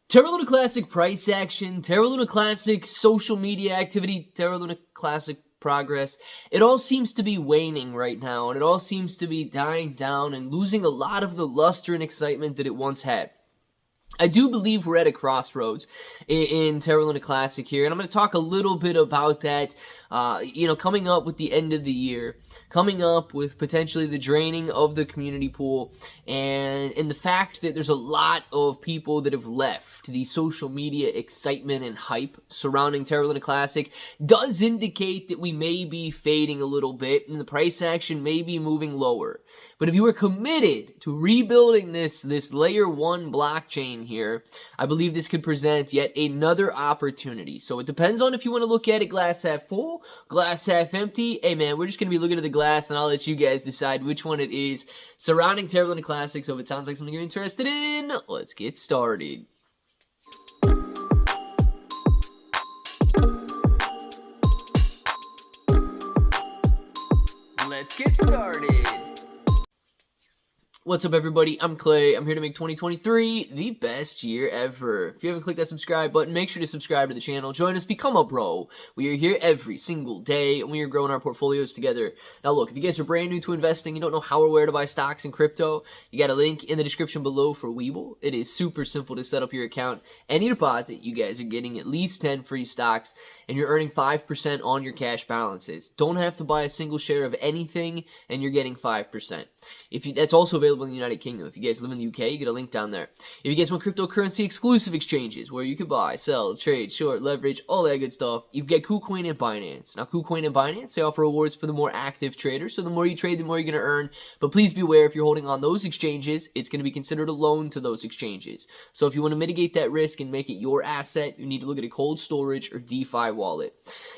Terra Luna Classic price action, Terra Luna Classic social media activity, Terra Luna Classic progress. It all seems to be waning right now, and it all seems to be dying down and losing a lot of the luster and excitement that it once had. I do believe we're at a crossroads in Terra Luna Classic here, and I'm going to talk a little bit about that, coming up with the end of the year, coming up with potentially the draining of the community pool, and the fact that there's a lot of people that have left. The social media excitement and hype surrounding Terra Luna Classic does indicate that we may be fading a little bit, and the price action may be moving lower. But if you are committed to rebuilding this layer 1 blockchain here, I believe this could present yet another opportunity. So it depends on if you want to look at it glass half full, glass half empty. Hey man, we're just going to be looking at the glass, and I'll let you guys decide which one it is surrounding Terra Luna Classic. So if it sounds like something you're interested in, let's get started. Let's get started. What's up, everybody? I'm Clay. I'm here to make 2023 the best year ever. If you haven't clicked that subscribe button, make sure to subscribe to the channel. Join us, become a bro. We are here every single day, and we are growing our portfolios together. Now, look, if you guys are brand new to investing, you don't know how or where to buy stocks and crypto, you got a link in the description below for Webull. It is super simple to set up your account. Any deposit, you guys are getting at least 10 free stocks, and you're earning 5% on your cash balances. Don't have to buy a single share of anything, and you're getting 5%. That's also available in the United Kingdom. If you guys live in the UK, you get a link down there. If you guys want cryptocurrency exclusive exchanges where you can buy, sell, trade, short, leverage, all that good stuff, you've got KuCoin and Binance. Now, KuCoin and Binance, they offer rewards for the more active traders, so the more you trade, the more you're going to earn. But please be aware, if you're holding on those exchanges, it's going to be considered a loan to those exchanges. So if you want to mitigate that risk and make it your asset, you need to look at a cold storage or DeFi wallet.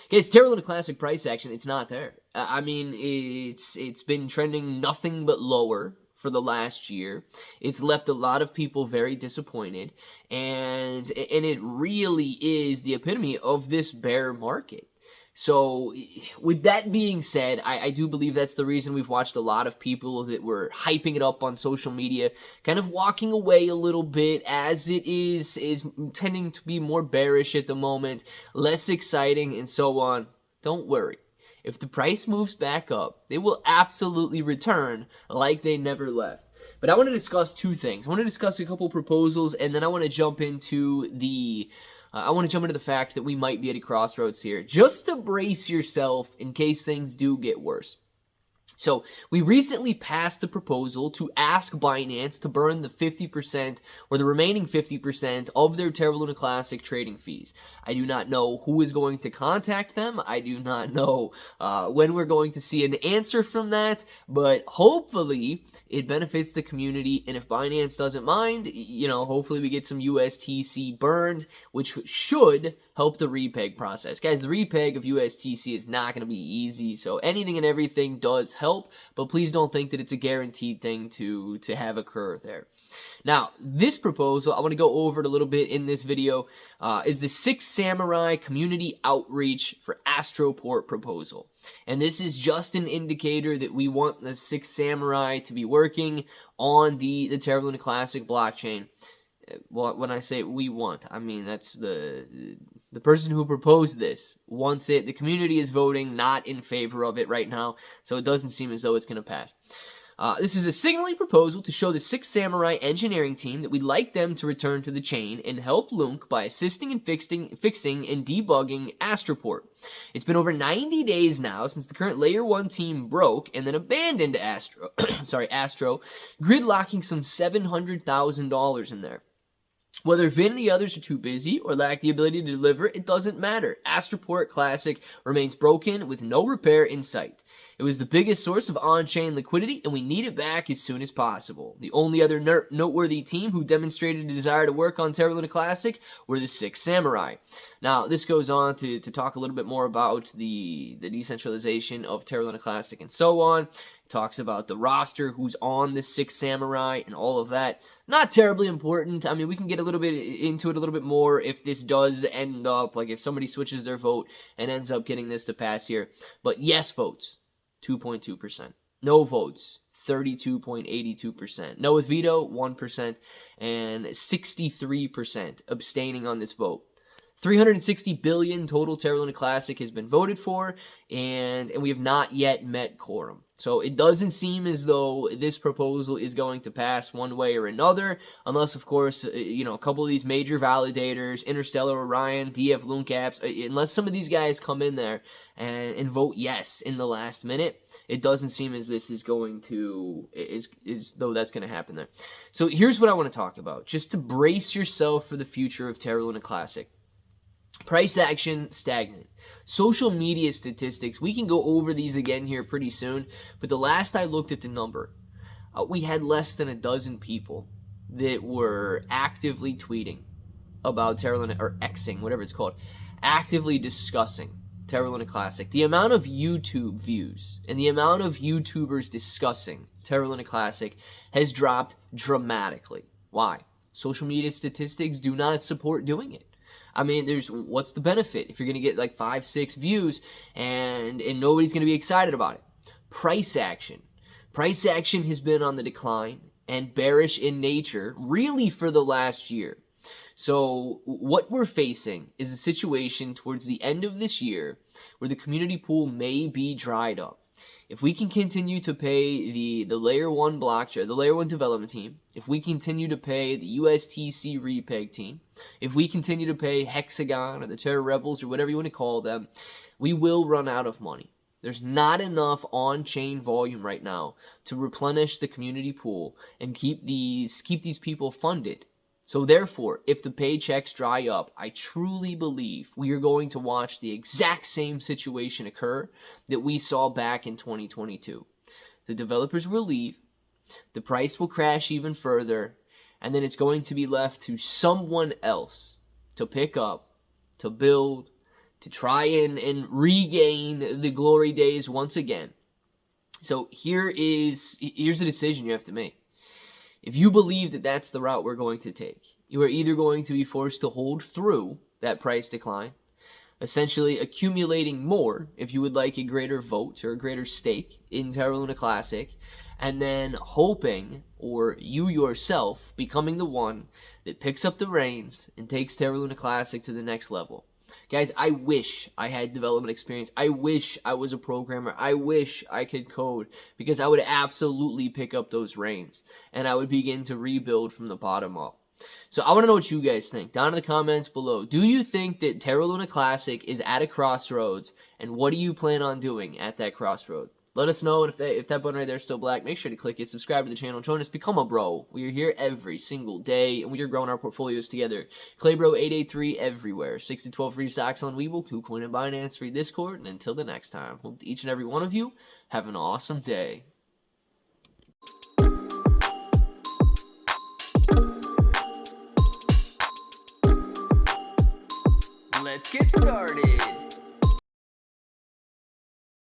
Guys, Terra Luna Classic price action, it's not there. I mean, it's been trending nothing but lower for the last year. It's left a lot of people very disappointed, and it really is the epitome of this bear market. So, with that being said, I do believe that's the reason we've watched a lot of people that were hyping it up on social media kind of walking away a little bit, as it is tending to be more bearish at the moment, less exciting, and so on. Don't worry. If the price moves back up, they will absolutely return like they never left. But I want to discuss two things. I want to discuss a couple proposals, and then I want to jump into the fact that we might be at a crossroads here, just to brace yourself in case things do get worse. So, we recently passed the proposal to ask Binance to burn the 50% or the remaining 50% of their Terra Luna Classic trading fees. I do not know who is going to contact them. I do not know when we're going to see an answer from that, but hopefully it benefits the community, and if Binance doesn't mind, hopefully we get some USTC burned, which should help the repeg process. Guys, the repeg of USTC is not going to be easy, so anything and everything does help, but please don't think that it's a guaranteed thing to have occur there. Now, this proposal, I want to go over it a little bit in this video, is the 6 Samurai Community Outreach for Astroport proposal. And this is just an indicator that we want the 6 Samurai to be working on the Terra Luna Classic blockchain. Well, when I say we want, I mean that's the person who proposed this wants it. The community is voting not in favor of it right now, so it doesn't seem as though it's going to pass. This is a signaling proposal to show the 6 Samurai engineering team that we'd like them to return to the chain and help LUNC by assisting in fixing and debugging Astroport. It's been over 90 days now since the current Layer 1 team broke and then abandoned Astro, gridlocking some $700,000 in there. Whether Vin and the others are too busy or lack the ability to deliver, it doesn't matter. Astroport Classic remains broken with no repair in sight. It was the biggest source of on-chain liquidity, and we need it back as soon as possible. The only other noteworthy team who demonstrated a desire to work on Terra Luna Classic were the 6 Samurai. Now, this goes on to talk a little bit more about the decentralization of Terra Luna Classic and so on. It talks about the roster, who's on the 6 Samurai, and all of that. Not terribly important. I mean, we can get a little bit into it a little bit more if this does end up, like if somebody switches their vote and ends up getting this to pass here. But yes votes, 2.2%. No votes, 32.82%. No with veto, 1%, and 63% abstaining on this vote. 360 billion total Terra Luna Classic has been voted for, and we have not yet met quorum. So it doesn't seem as though this proposal is going to pass one way or another, unless, of course, a couple of these major validators, Interstellar, Orion, DF, LUNC apps, unless some of these guys come in there and vote yes in the last minute, it doesn't seem as this is going to, as though that's going to happen there. So here's what I want to talk about, just to brace yourself for the future of Terra Luna Classic. Price action stagnant. Social media statistics, we can go over these again here pretty soon, but the last I looked at the number, we had less than a dozen people that were actively tweeting about Terra Luna, or Xing, whatever it's called, actively discussing Terra Luna Classic. The amount of YouTube views and the amount of YouTubers discussing Terra Luna Classic has dropped dramatically. Why? Social media statistics do not support doing it. I mean, what's the benefit if you're going to get like 5, 6 views and nobody's going to be excited about it? Price action. Price action has been on the decline and bearish in nature really for the last year. So what we're facing is a situation towards the end of this year where the community pool may be dried up. If we can continue to pay the layer 1 blockchain, the layer 1 development team, if we continue to pay the USTC repeg team, if we continue to pay Hexagon or the Terra Rebels or whatever you want to call them, we will run out of money. There's not enough on-chain volume right now to replenish the community pool and keep these people funded. So therefore, if the paychecks dry up, I truly believe we are going to watch the exact same situation occur that we saw back in 2022. The developers will leave, the price will crash even further, and then it's going to be left to someone else to pick up, to build, to try and regain the glory days once again. So here's a decision you have to make. If you believe that that's the route we're going to take, you are either going to be forced to hold through that price decline, essentially accumulating more if you would like a greater vote or a greater stake in Terra Luna Classic, and then hoping, or you yourself becoming the one that picks up the reins and takes Terra Luna Classic to the next level. Guys, I wish I had development experience. I wish I was a programmer. I wish I could code, because I would absolutely pick up those reins and I would begin to rebuild from the bottom up. So I want to know what you guys think down in the comments below. Do you think that Terra Luna Classic is at a crossroads, and what do you plan on doing at that crossroad? Let us know, and if that button right there is still black, make sure to click it, subscribe to the channel, join us, become a bro. We are here every single day, and we are growing our portfolios together. ClayBro 883 everywhere, 6-12 free stocks on Webull, KuCoin and Binance, free Discord, and until the next time, hope each and every one of you have an awesome day. Let's get started.